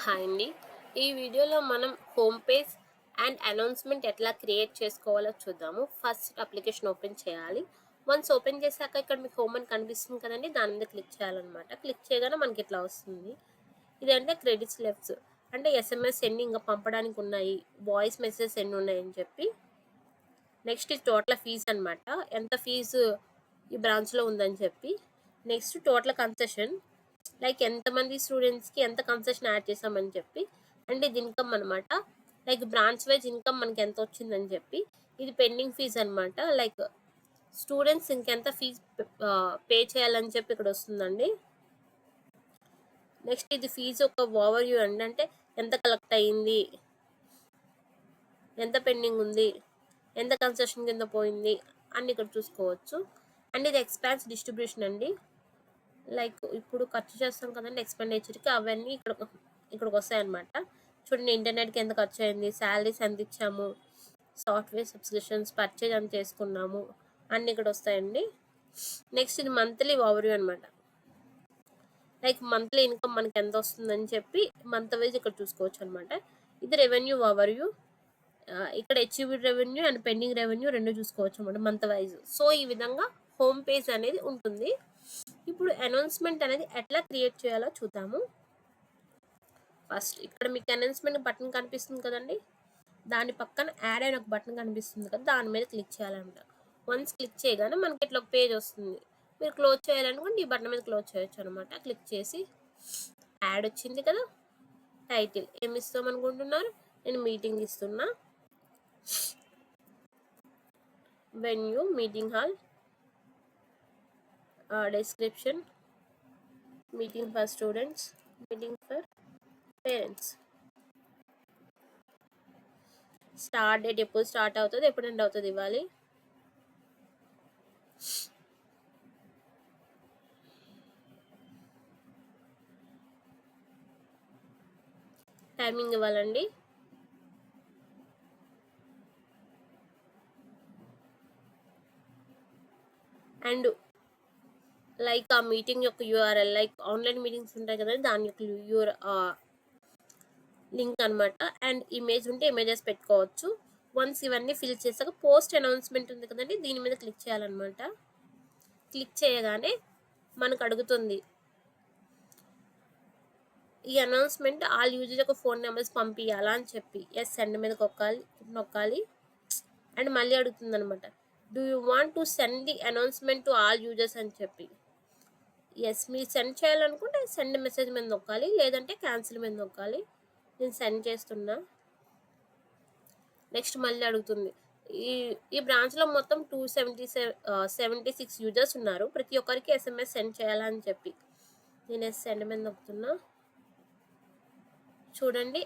Hi అండి. ఈ వీడియోలో మనం హోమ్ పేజ్ అండ్ అనౌన్స్మెంట్ ఎట్లా క్రియేట్ చేసుకోవాలో చూద్దాము. ఫస్ట్ అప్లికేషన్ ఓపెన్ చేయాలి. వన్స్ ఓపెన్ చేశాక ఇక్కడ మీకు హోమ్ అని కనిపిస్తుంది కదండి, దాని మీద క్లిక్ చేయాలన్నమాట. క్లిక్ చేయగానే మనకి ఇట్లా వస్తుంది. ఇదంటే క్రెడిట్స్ లెఫ్ట్స్ అంటే ఎస్ఎంఎస్ సెండ్ ఇంకా పంపడానికి ఉన్నాయి, వాయిస్ మెసేజ్ సెండ్ ఉన్నాయని చెప్పి. నెక్స్ట్ ఇది టోటల్ ఫీజు అనమాట, ఎంత ఫీజు ఈ బ్రాంచ్లో ఉందని చెప్పి. నెక్స్ట్ టోటల్ కన్సెషన్, లైక్ ఎంతమంది స్టూడెంట్స్కి ఎంత కన్సెషన్ యాడ్ చేసామని చెప్పి. అండ్ ఇది ఇన్కమ్ అనమాట, లైక్ బ్రాంచ్ వైజ్ ఇన్కమ్ మనకి ఎంత వచ్చిందని చెప్పి. ఇది పెండింగ్ ఫీజ్ అనమాట, లైక్ స్టూడెంట్స్ ఇంకెంత ఫీజ్ పే చేయాలని చెప్పి ఇక్కడ వస్తుందండి. నెక్స్ట్ ఇది ఫీజు ఒక ఓవర్ వ్యూ అండి, అంటే ఎంత కలెక్ట్ అయ్యింది, ఎంత పెండింగ్ ఉంది, ఎంత కన్సెషన్ కింద పోయింది అన్ని ఇక్కడ చూసుకోవచ్చు. అండ్ ఇది ఎక్స్పెన్స్ డిస్ట్రిబ్యూషన్ అండి, లైక్ ఇప్పుడు ఖర్చు చేస్తాం కదండి ఎక్స్పెండిచర్కి, అవన్నీ ఇక్కడికి వస్తాయి అనమాట. చూడండి, ఇంటర్నెట్కి ఎంత ఖర్చు అయింది, శాలరీస్ ఎంత ఇచ్చాము, సాఫ్ట్వేర్ సబ్స్క్రిప్షన్స్ పర్చేజ్ ఎంత చేసుకున్నాము అన్నీ ఇక్కడ వస్తాయండి. నెక్స్ట్ ఇది మంత్లీ ఓవర్వ్యూ అనమాట, లైక్ మంత్లీ ఇన్కమ్ మనకి ఎంత వస్తుందని చెప్పి మంత్ వైజ్ ఇక్కడ చూసుకోవచ్చు అనమాట. ఇది రెవెన్యూ ఓవర్వ్యూ, ఇక్కడ achieved revenue and pending revenue రెండు చూసుకోవచ్చు అనమాట మంత్ వైజ్. సో ఈ విధంగా హోమ్ పేజ్ అనేది ఉంటుంది. ఇప్పుడు అనౌన్స్మెంట్ అనేది ఎట్లా క్రియేట్ చేయాలో చూద్దాము. ఫస్ట్ ఇక్కడ మీకు అనౌన్స్మెంట్ బటన్ కనిపిస్తుంది కదండి, దాని పక్కన యాడ్ అయిన ఒక బటన్ కనిపిస్తుంది కదా, దాని మీద క్లిక్ చేయాలన్నమాట. వన్స్ క్లిక్ చేయగానే మనకి ఇట్లా ఒక పేజ్ వస్తుంది. మీరు క్లోజ్ చేయాలనుకుంటే ఈ బటన్ మీద క్లోజ్ చేయొచ్చు అనమాట. క్లిక్ చేసి యాడ్ వచ్చింది కదా, టైటిల్ ఏమి ఇస్తాం అనుకుంటున్నారు, నేను మీటింగ్ ఇస్తున్నా, venue meeting hall, description meeting for students, meeting for parents, start date ఎప్పుడు స్టార్ట్ అవుతుంది, ఎప్పుడు ఎండ్ అవుతుంది ఇవ్వాలి. టైమింగ్ ఇవ్వాలండి. అండ్ లైక్ ఆ మీటింగ్ యొక్క యూఆర్ఎల్, లైక్ ఆన్లైన్ మీటింగ్స్ ఉంటాయి కదండి, దాని యొక్క లింక్ అనమాట. అండ్ ఇమేజ్ ఉంటే ఇమేజెస్ పెట్టుకోవచ్చు. వన్స్ ఇవన్నీ ఫిల్ చేసాక పోస్ట్ అనౌన్స్మెంట్ ఉంది కదండి, దీని మీద క్లిక్ చేయాలన్నమాట. క్లిక్ చేయగానే మనకు అడుగుతుంది ఈ అనౌన్స్మెంట్ ఆల్ యూజర్స్ యొక్క ఫోన్ నెంబర్స్ పంపించాలా అని చెప్పి. ఎస్ సెండ్ మీద నొక్కాలి. అండ్ మళ్ళీ అడుగుతుంది అనమాట, do you want to send the announcement to all users అని చెప్పి. ఎస్, మీరు సెండ్ చేయాలనుకుంటే సెండ్ మెసేజ్ మీద నొక్కాలి, లేదంటే క్యాన్సిల్ మీద నొక్కాలి. నేను సెండ్ చేస్తున్నా. నెక్స్ట్ మళ్ళీ అడుగుతుంది, ఈ బ్రాంచ్లో మొత్తం 276 యూజర్స్ ఉన్నారు, ప్రతి ఒక్కరికి ఎస్ఎంఎస్ సెండ్ చేయాలని చెప్పి. నేను సెండ్ మీద నొక్కుతున్నా. చూడండి,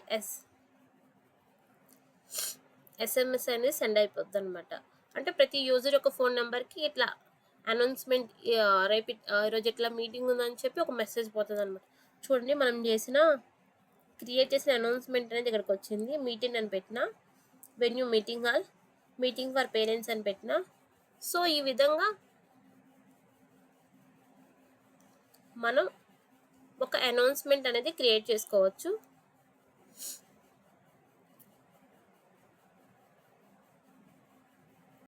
ఎస్ఎంఎస్ అనేది సెండ్ అయిపోద్ది అనమాట. అంటే ప్రతి యూజర్ యొక్క ఫోన్ నెంబర్కి ఇట్లా అనౌన్స్మెంట్ రేపు ఈరోజు ఇట్లా మీటింగ్ ఉందని చెప్పి ఒక మెసేజ్ పోతుంది అనమాట. చూడండి, మనం క్రియేట్ చేసిన అనౌన్స్మెంట్ అనేది ఇక్కడికి వచ్చింది. మీటింగ్ అని పెట్టిన, venue meeting hall, meeting for parents అని పెట్టిన. సో ఈ విధంగా మనం ఒక అనౌన్స్మెంట్ అనేది క్రియేట్ చేసుకోవచ్చు.